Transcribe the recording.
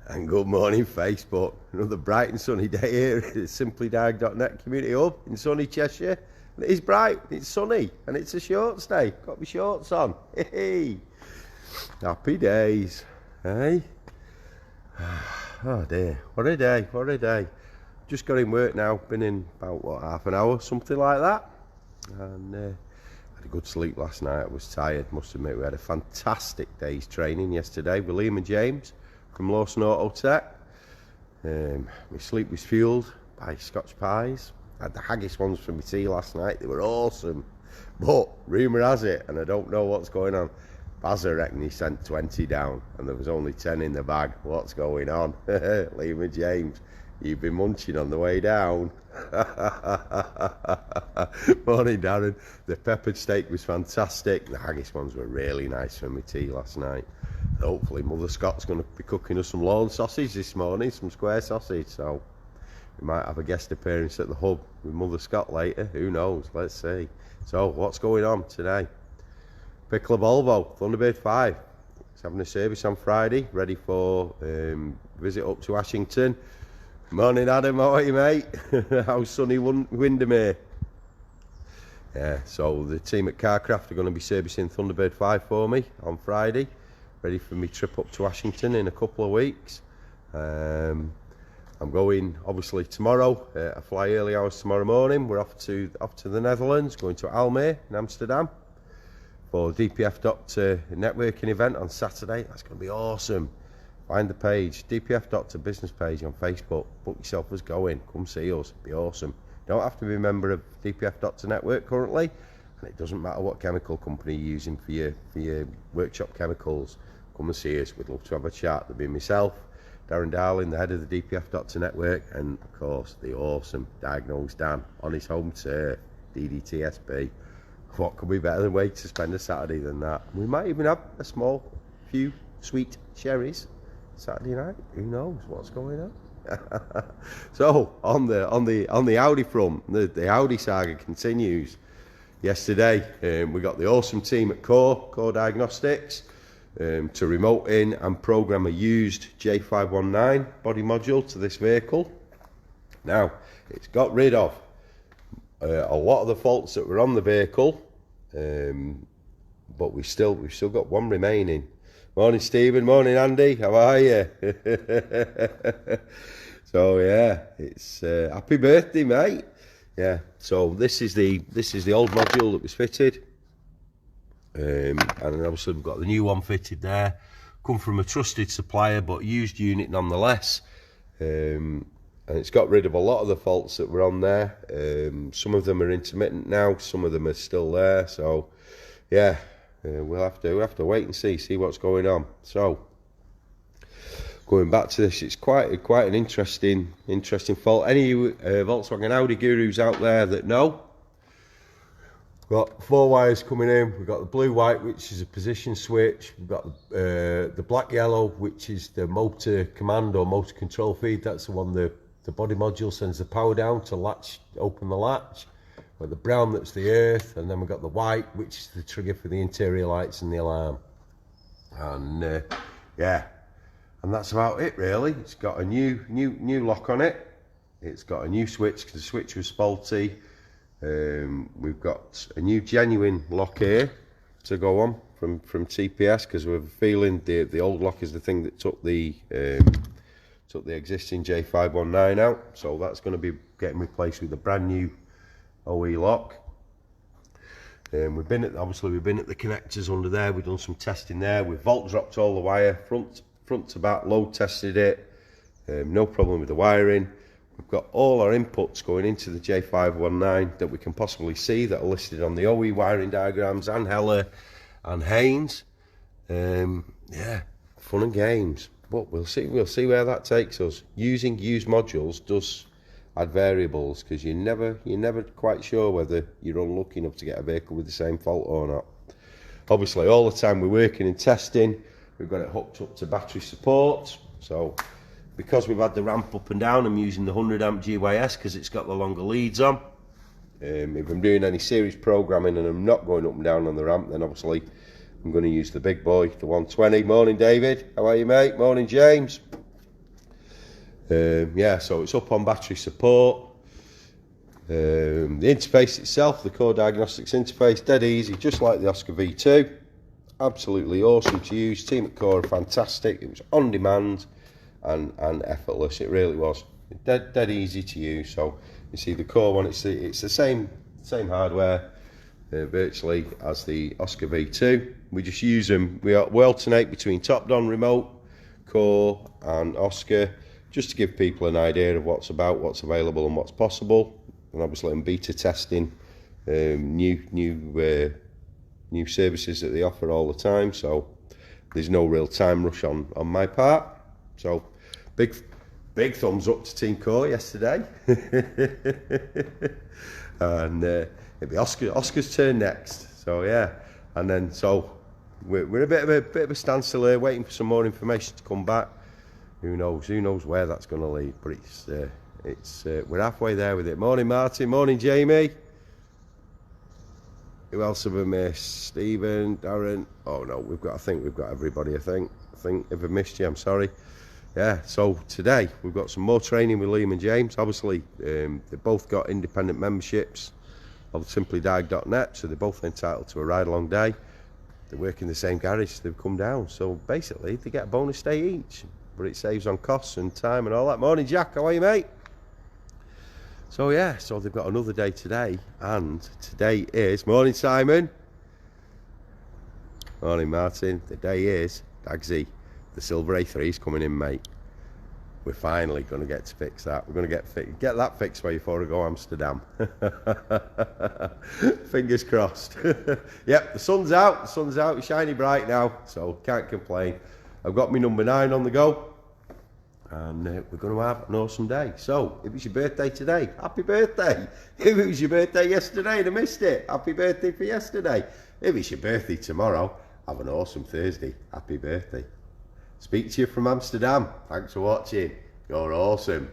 And good morning, Facebook. Another bright and sunny day here at SimplyDiag Community Hub in sunny Cheshire. And it is bright, it's sunny, and it's a shorts day. Got my shorts on. Hey, happy days, hey? Oh dear, what a day, what a day. Just got in work now, been in about, what, half an hour, something like that. And had a good sleep last night. I was tired, must admit. We had a fantastic day's training yesterday with Liam and James from Lawson Auto Tech. My sleep was fueled by Scotch pies. I had the haggis ones for my tea last night. They were awesome. But rumour has it, and I don't know what's going on, Baz, I reckon he sent 20 down and there was only 10 in the bag. What's going on? Liam and James, you've been munching on the way down. Morning, Darren. The peppered steak was fantastic. The haggis ones were really nice for my tea last night. Hopefully Mother Scott's going to be cooking us some lawn sausage this morning, some square sausage, so we might have a guest appearance at the hub with Mother Scott later, who knows, let's see. So what's going on today? Pickle Volvo, Thunderbird 5, it's having a service on Friday, ready for visit up to Ashington. Morning Adam, how are you mate? How's sunny Windermere? Yeah, so the team at Carcraft are going to be servicing Thunderbird 5 for me on Friday, ready for me trip up to Ashington in a couple of weeks. I'm going obviously tomorrow. I fly early hours tomorrow morning. We're off to the Netherlands, going to Almere in Amsterdam for DPF Doctor networking event on Saturday. That's going to be awesome. Find the page, DPF Doctor business page on Facebook. Book yourself as going. Come see us. It'll be awesome. You don't have to be a member of DPF Doctor Network currently, and it doesn't matter what chemical company you're using for your workshop chemicals. Come and see us. We'd love to have a chat. There'll be myself, Darren Darling, the head of the DPF Doctor Network, and of course the awesome Diagnostics Dan on his home turf, DDTSB. What could be better than way to spend a Saturday than that? We might even have a few sweet cherries Saturday night. Who knows what's going on? So on the Audi front, the Audi saga continues. Yesterday we got the awesome team at Core Diagnostics to remote in and program a used J519 body module to this vehicle. Now it's got rid of a lot of the faults that were on the vehicle, but we've still got one remaining. Morning Stephen, morning Andy, how are you? So yeah, it's happy birthday mate. Yeah, so this is the old module that was fitted, and obviously we've got the new one fitted there. Come from a trusted supplier but used unit nonetheless, and it's got rid of a lot of the faults that were on there. Some of them are intermittent now, some of them are still there, so yeah, we'll have to wait and see what's going on. So going back to this, it's quite an interesting fault. Any Volkswagen Audi gurus out there that know, we've got 4 wires coming in. We've got the blue white, which is a position switch. We've got the black yellow, which is the motor command or motor control feed. That's the one the body module sends the power down to open the latch. We've got the brown, that's the earth, and then we've got the white, which is the trigger for the interior lights and the alarm. And yeah, and that's about it really. It's got a new lock on it. It's got a new switch because the switch was faulty. We've got a new genuine lock here to go on from TPS, because we're feeling the old lock is the thing that took the existing J519 out. So that's going to be getting replaced with a brand new OE lock. We've been at the connectors under there. We've done some testing there. We've volt dropped all the wire front to back, load tested it. No problem with the wiring. We've got all our inputs going into the J519 that we can possibly see that are listed on the OE wiring diagrams and Heller and Haynes. Yeah, fun and games. But we'll see where that takes us. Using used modules does add variables, because you're never quite sure whether you're unlucky enough to get a vehicle with the same fault or not. Obviously all the time we're working and testing, we've got it hooked up to battery support. So because we've had the ramp up and down, I'm using the 100 amp GYS because it's got the longer leads on. If I'm doing any series programming and I'm not going up and down on the ramp, then obviously I'm going to use the big boy, the 120. Morning David, how are you mate? Morning James. Yeah, so it's up on battery support. The interface itself, the core diagnostics interface, dead easy, just like the Oscar V2. Absolutely awesome to use. Team at Core are fantastic. It was on demand and effortless. It really was dead easy to use. So you see the Core one, it's the same hardware virtually as the Oscar V2. We just use them. We alternate between top-down remote, Core and Oscar, just to give people an idea of what's available and what's possible. And obviously in beta testing new services that they offer all the time, so there's no real time rush on my part. So big thumbs up to Team Core yesterday. And it'll be Oscar's turn next. So yeah, and then so we're a bit of a standstill here, waiting for some more information to come back. Who knows where that's going to lead, but it's we're halfway there with it. Morning Martin, morning Jamie. Who else have I missed? Stephen, Darren. Oh no, I think we've got everybody. I think if I missed you, I'm sorry. Yeah, so today we've got some more training with Liam and James. Obviously, they've both got independent memberships of SimplyDiag.net, so they're both entitled to a ride-along day. They work in the same garage, they've come down. So basically, they get a bonus day each, but it saves on costs and time and all that. Morning, Jack. How are you, mate? So yeah, so they've got another day today, and today is, morning Simon, morning Martin, the day is, Dagsy, the silver A3 is coming in, mate. We're finally going to get to fix that. We're going to get that fixed before I go to Amsterdam. Fingers crossed. Yep, the sun's out, it's shiny bright now, so can't complain. I've got my number 9 on the go. And we're going to have an awesome day. So, if it's your birthday today, happy birthday. If it was your birthday yesterday and I missed it, happy birthday for yesterday. If it's your birthday tomorrow, have an awesome Thursday. Happy birthday. Speak to you from Amsterdam. Thanks for watching. You're awesome.